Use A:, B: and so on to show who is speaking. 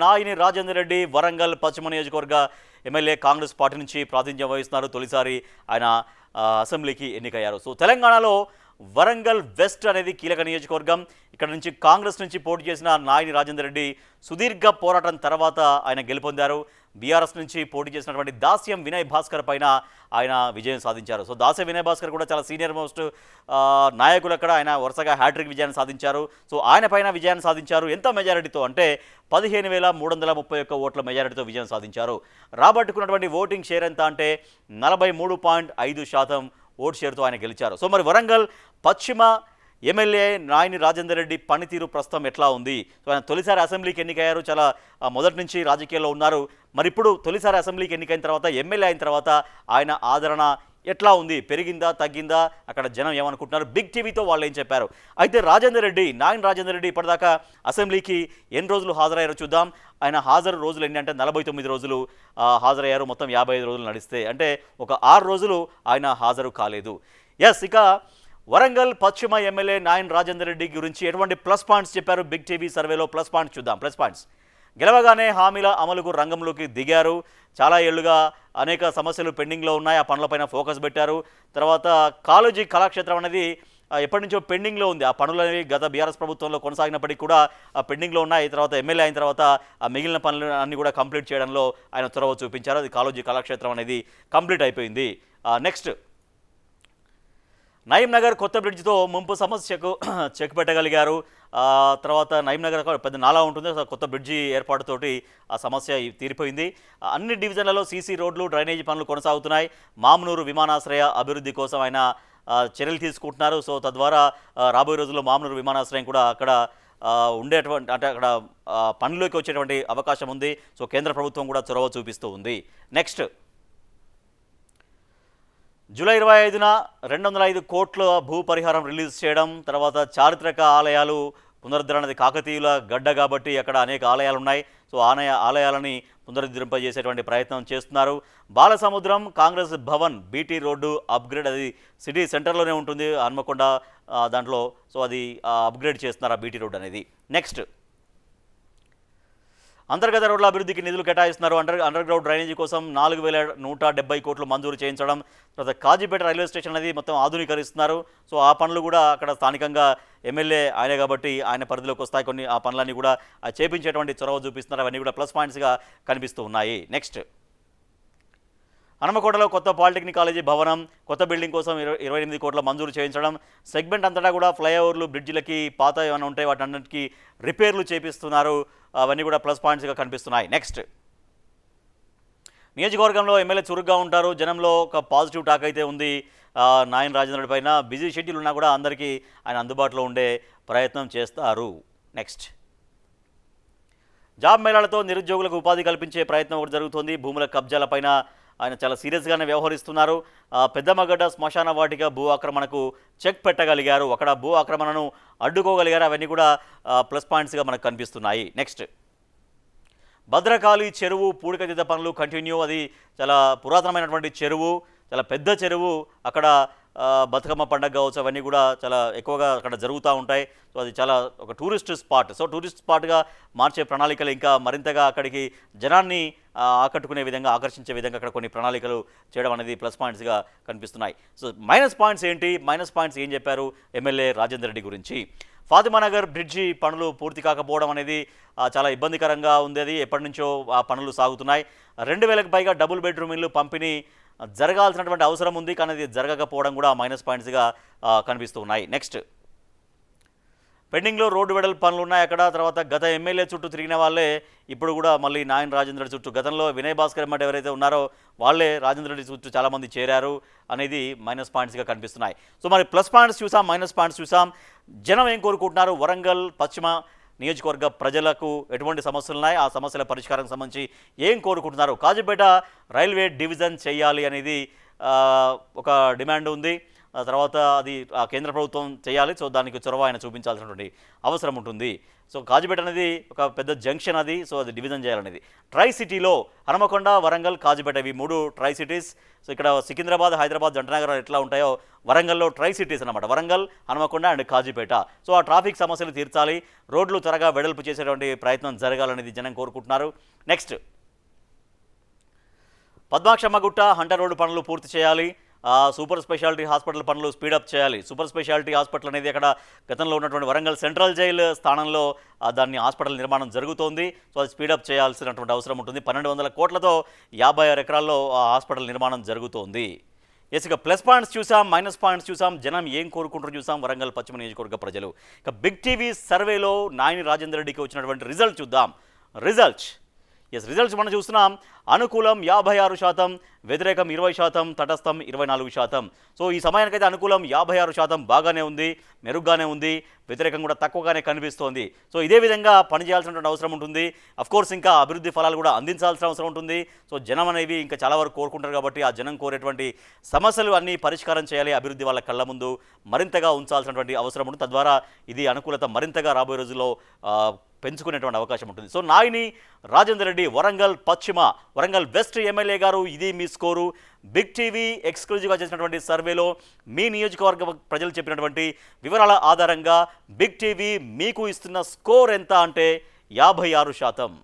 A: నాయిని రాజేందర్ రెడ్డి వరంగల్ పశ్చిమ నియోజకవర్గ MLA Congress party నుంచి ప్రాతినిధ్యం వహిస్తున్నారు. తొలిసారి ఆయన అసెంబ్లీకి ఎన్నికయ్యారు. సో తెలంగాణలో వరంగల్ వెస్ట్ అనేది కీలక నియోజకవర్గం. ఇక్కడ నుంచి కాంగ్రెస్ నుంచి పోటీ చేసిన నాయిని రాజేందర్ రెడ్డి సుదీర్ఘ పోరాటం తర్వాత ఆయన గెలుపొందారు. బీఆర్ఎస్ నుంచి పోటీ చేసినటువంటి దాస్యం వినయ్ భాస్కర్ పైన ఆయన విజయం సాధించారు. సో దాస్యం వినయ్ భాస్కర్ కూడా చాలా సీనియర్ మోస్ట్ నాయకులు. అక్కడ ఆయన వరుసగా హ్యాట్రిక్ విజయాన్ని సాధించారు. సో ఆయన పైన విజయాన్ని సాధించారు. ఎంత మెజారిటీతో అంటే 15,331 ఓట్ల మెజారిటీతో విజయం సాధించారు. రాబట్టుకున్నటువంటి ఓటింగ్ షేర్ ఎంత అంటే 43.5% ఓటు షేర్తో ఆయన గెలిచారు. సో మరి వరంగల్ పశ్చిమ ఎమ్మెల్యే నాయిని రాజేందర్ రెడ్డి పనితీరు ప్రస్తుతం ఎట్లా ఉంది? సో ఆయన తొలిసారి అసెంబ్లీకి ఎన్నికయ్యారు. చాలా మొదటి నుంచి రాజకీయాల్లో ఉన్నారు. మరి ఇప్పుడు తొలిసారి అసెంబ్లీకి ఎన్నికైన తర్వాత ఎమ్మెల్యే అయిన తర్వాత ఆయన ఆదరణ ఎట్లా ఉంది? పెరిగిందా, తగ్గిందా? అక్కడ జనం ఏమనుకుంటున్నారు? బిగ్ టీవీతో వాళ్ళు ఏం చెప్పారు? అయితే నాయిని రాజేందర్ రెడ్డి ఇప్పటిదాకా అసెంబ్లీకి ఎన్ని రోజులు హాజరయ్యారో చూద్దాం. ఆయన హాజరు రోజులు ఎన్ని అంటే 49 రోజులు హాజరయ్యారు. మొత్తం 55 రోజులు నడిస్తే అంటే ఒక 6 రోజులు ఆయన హాజరు కాలేదు. ఇక వరంగల్ పశ్చిమ ఎమ్మెల్యే నాయిని రాజేందర్ రెడ్డి గురించి ఎటువంటి ప్లస్ పాయింట్స్ చెప్పారు బిగ్ టీవీ సర్వేలో? ప్లస్ పాయింట్స్ చూద్దాం. ప్లస్ పాయింట్స్: గెలవగానే హామీల అమలుకు రంగంలోకి దిగారు. చాలా ఏళ్లుగా అనేక సమస్యలు పెండింగ్లో ఉన్నాయి. ఆ పనులపైన ఫోకస్ పెట్టారు. తర్వాత కాళోజీ కళాక్షేత్రం అనేది ఎప్పటి నుంచో పెండింగ్లో ఉంది. ఆ పనులు అనేవి గత బీఆర్ఎస్ ప్రభుత్వంలో కొనసాగినప్పటికీ కూడా పెండింగ్లో ఉన్నాయి. తర్వాత ఎమ్మెల్యే అయిన తర్వాత ఆ మిగిలిన పనులు అన్నీ కూడా కంప్లీట్ చేయడంలో ఆయన చొరవ చూపించారు. అది కాళోజీ కళాక్షేత్రం అనేది కంప్లీట్ అయిపోయింది. నెక్స్ట్, నయీం నగర్ కొత్త బ్రిడ్జితో ముంపు సమస్యకు చెక్ పెట్టగలిగారు. తర్వాత నయీం నగర్ పెద్ద నాలా ఉంటుంది. కొత్త బ్రిడ్జి ఏర్పాటుతోటి ఆ సమస్య తీరిపోయింది. అన్ని డివిజన్లలో సీసీ రోడ్లు, డ్రైనేజీ పనులు కొనసాగుతున్నాయి. మామునూరు విమానాశ్రయ అభివృద్ధి కోసం ఆయన చర్యలు తీసుకుంటున్నారు. సో తద్వారా రాబోయే రోజుల్లో మామునూరు విమానాశ్రయం కూడా అక్కడ ఉండేటువంటి అంటే అక్కడ పనిలోకి వచ్చేటువంటి అవకాశం ఉంది. సో కేంద్ర ప్రభుత్వం కూడా చొరవ చూపిస్తూ ఉంది. నెక్స్ట్, జూలై 25న 205 కోట్ల భూ పరిహారం రిలీజ్ చేయడం. తర్వాత చారిత్రక ఆలయాలు పునరుద్ధరణది కాకతీయుల గడ్డ కాబట్టి అక్కడ అనేక ఆలయాలు ఉన్నాయి. సో ఆలయాలని పునరుద్ధరింపజేసేటువంటి ప్రయత్నం చేస్తున్నారు. Balasamudram Congress Bhavan BT road upgrade, అది సిటీ సెంటర్లోనే ఉంటుంది హన్మకొండ దాంట్లో. సో అది అప్గ్రేడ్ చేస్తున్నారు ఆ బీటీ రోడ్ అనేది. నెక్స్ట్, అంతర్గత రోడ్ల అభివృద్ధికి నిధులు కేటాయిస్తున్నారు. అండర్ గ్రౌండ్ డ్రైనేజీ కోసం 4,170 కోట్లు మంజూరు చేయించడం. తర్వాత కాజీపేట రైల్వే స్టేషన్ అనేది మొత్తం ఆధునీకరిస్తున్నారు. సో ఆ పనులు కూడా అక్కడ స్థానికంగా ఎమ్మెల్యే ఆయనే కాబట్టి ఆయన పరిధిలోకి వస్తాయి. కొన్ని ఆ పనులన్నీ కూడా చేపించేటువంటి చొరవ చూపిస్తున్నారు. అవన్నీ కూడా ప్లస్ పాయింట్స్గా కనిపిస్తూ ఉన్నాయి. నెక్స్ట్, హనుమకొండలో కొత్త పాలిటెక్నిక్ కాలేజీ భవనం, కొత్త బిల్డింగ్ కోసం 28 కోట్ల మంజూరు చేయించడం. సెగ్మెంట్ అంతటా కూడా ఫ్లైఓవర్లు, బ్రిడ్జిలకి పాత ఏమైనా ఉంటే వాటన్నిటికీ రిపేర్లు చేపిస్తున్నారు. అవన్నీ కూడా ప్లస్ పాయింట్స్గా కనిపిస్తున్నాయి. నెక్స్ట్, నియోజకవర్గంలో ఎమ్మెల్యే చురుగ్గా ఉంటారు. జనంలో ఒక పాజిటివ్ టాక్ అయితే ఉంది నాయిని రాజేందర్ రెడ్డి పైన. బిజీ షెడ్యూల్ ఉన్నా కూడా అందరికీ ఆయన అందుబాటులో ఉండే ప్రయత్నం చేస్తారు. నెక్స్ట్, జాబ్ మేళాలతో నిరుద్యోగులకు ఉపాధి కల్పించే ప్రయత్నం ఒకటి జరుగుతుంది. భూముల కబ్జాలపైన ఆయన చాలా సీరియస్గానే వ్యవహరిస్తున్నారు. పెద్దమగడ్డ శ్మశాన వాటిక భూ ఆక్రమణకు చెక్ పెట్టగలిగారు. అక్కడ భూ ఆక్రమణను అడ్డుకోగలిగారు. అవన్నీ కూడా ప్లస్ పాయింట్స్గా మనకు కనిపిస్తున్నాయి. నెక్స్ట్, భద్రకాళి చెరువు పూడికతీత పనులు కంటిన్యూ. అది చాలా పురాతనమైనటువంటి చెరువు, చాలా పెద్ద చెరువు. అక్కడ బతుకమ్మ పండుగ కావచ్చు, అవన్నీ కూడా చాలా ఎక్కువగా అక్కడ జరుగుతూ ఉంటాయి. సో అది చాలా ఒక టూరిస్ట్ స్పాట్. సో టూరిస్ట్ స్పాట్గా మార్చే ప్రణాళికలు ఇంకా మరింతగా అక్కడికి జనాన్ని ఆకట్టుకునే విధంగా, ఆకర్షించే విధంగా అక్కడ కొన్ని ప్రణాళికలు చేయడం అనేది ప్లస్ పాయింట్స్గా కనిపిస్తున్నాయి. సో మైనస్ పాయింట్స్ ఏంటి? మైనస్ పాయింట్స్ ఏం చెప్పారు ఎమ్మెల్యే రాజేందర్ రెడ్డి గురించి? ఫాతిమానగర్ బ్రిడ్జి పనులు పూర్తి కాకపోవడం అనేది చాలా ఇబ్బందికరంగా ఉంది. అది ఎప్పటి నుంచో ఆ పనులు సాగుతున్నాయి. 2,000కి పైగా డబుల్ బెడ్రూమ్ ఇళ్ళు పంపిణీ జరగాల్సినటువంటి అవసరం ఉంది, కానీ అది జరగకపోవడం కూడా మైనస్ పాయింట్స్గా కనిపిస్తూ ఉన్నాయి. నెక్స్ట్, పెండింగ్లో రోడ్డు వెడల్పు పనులు ఉన్నాయి అక్కడ. తర్వాత గత ఎమ్మెల్యే చుట్టూ తిరిగిన వాళ్ళే ఇప్పుడు కూడా మళ్ళీ నాయిని రాజేందర్ రెడ్డి చుట్టూ, గతంలో వినయ్ భాస్కర్ ఎమ్మటి ఎవరైతే ఉన్నారో వాళ్ళే రాజేందర్ రెడ్డి చుట్టూ చాలామంది చేరారు అనేది మైనస్ పాయింట్స్గా కనిపిస్తున్నాయి. సో మరి ప్లస్ పాయింట్స్ చూసాం, మైనస్ పాయింట్స్ చూసాం. జనం ఏం కోరుకుంటున్నారు? వరంగల్ పశ్చిమ నియోజకవర్గ ప్రజలకు ఎటువంటి సమస్యలు ఉన్నాయి, ఆ సమస్యల పరిష్కారం సంబంధించి ఏం కోరుకుంటున్నారు? కాజీపేట రైల్వే డివిజన్ చేయాలి అనేది ఒక డిమాండ్ ఉంది. తర్వాత అది కేంద్ర ప్రభుత్వం చేయాలి. సో దానికి చొరవ ఆయన చూపించాల్సినటువంటి అవసరం ఉంటుంది. సో కాజీపేట అనేది ఒక పెద్ద జంక్షన్ అది. సో అది డివిజన్ చేయాలనేది. ట్రై సిటీలో హనుమకొండ, వరంగల్, కాజీపేట ఇవి 3 ట్రై సిటీస్. సో ఇక్కడ సికింద్రాబాద్, హైదరాబాద్ జంట నగరాలు ఎట్లా ఉంటాయో వరంగల్లో ట్రై సిటీస్ అన్నమాట. వరంగల్, హనుమకొండ అండ్ కాజీపేట. సో ఆ ట్రాఫిక్ సమస్యలు తీర్చాలి, రోడ్లు త్వరగా వెడల్పు చేసేటువంటి ప్రయత్నం జరగాలనేది జనం కోరుకుంటున్నారు. నెక్స్ట్, పద్మాక్షమ్మగుట్ట హంటర్ రోడ్డు పనులు పూర్తి చేయాలి. సూపర్ స్పెషాలిటీ హాస్పిటల్ పనులు స్పీడప్ చేయాలి. సూపర్ స్పెషాలిటీ హాస్పిటల్ అనేది అక్కడ గతంలో ఉన్నటువంటి వరంగల్ సెంట్రల్ జైలు స్థానంలో దాన్ని హాస్పిటల్ నిర్మాణం జరుగుతోంది. సో అది స్పీడప్ చేయాల్సినటువంటి అవసరం ఉంటుంది. 1200 కోట్లతో 56 ఎకరాల్లో ఆ హాస్పిటల్ నిర్మాణం జరుగుతోంది. ఇక ప్లస్ పాయింట్స్ చూసాం, మైనస్ పాయింట్స్ చూసాం, జనం ఏం కోరుకుంటారో చూసాం వరంగల్ పశ్చిమ నియోజకవర్గ ప్రజలు. ఇక బిగ్ టీవీ సర్వేలో నాయని రాజేందర్ రెడ్డికి వచ్చినటువంటి రిజల్ట్ చూద్దాం. రిజల్ట్స్ మనం చూస్తున్నాం. అనుకూలం 56%, వ్యతిరేకం 20%, తటస్థం 24%. సో ఈ సమయానికైతే అనుకూలం 56% బాగానే ఉంది, మెరుగ్గానే ఉంది. వ్యతిరేకం కూడా తక్కువగానే కనిపిస్తోంది. సో ఇదే విధంగా పనిచేయాల్సినటువంటి అవసరం ఉంటుంది. అఫ్కోర్స్ ఇంకా అభివృద్ధి ఫలాలు కూడా అందించాల్సిన అవసరం ఉంటుంది. సో జనం అనేవి ఇంకా చాలా వరకు కోరుకుంటారు కాబట్టి ఆ జనం కోరేటువంటి సమస్యలు అన్నీ పరిష్కారం చేయాలి. అభివృద్ధి వాళ్ళ కళ్ళ ముందు మరింతగా ఉంచాల్సినటువంటి అవసరం ఉంటుంది. తద్వారా ఇది అనుకూలత మరింతగా రాబోయే రోజుల్లో పెంచుకునేటువంటి అవకాశం ఉంటుంది. So Nayani Rajender Reddy Warangal west MLA గారు. ఇది మీ స్కోరు. బిగ్ టీవీ ఎక్స్క్లూజివ్గా చేసినటువంటి సర్వేలో మీ నియోజకవర్గ ప్రజలు చెప్పినటువంటి వివరాల ఆధారంగా బిగ్ టీవీ మీకు ఇస్తున్న స్కోర్ ఎంత అంటే 56%.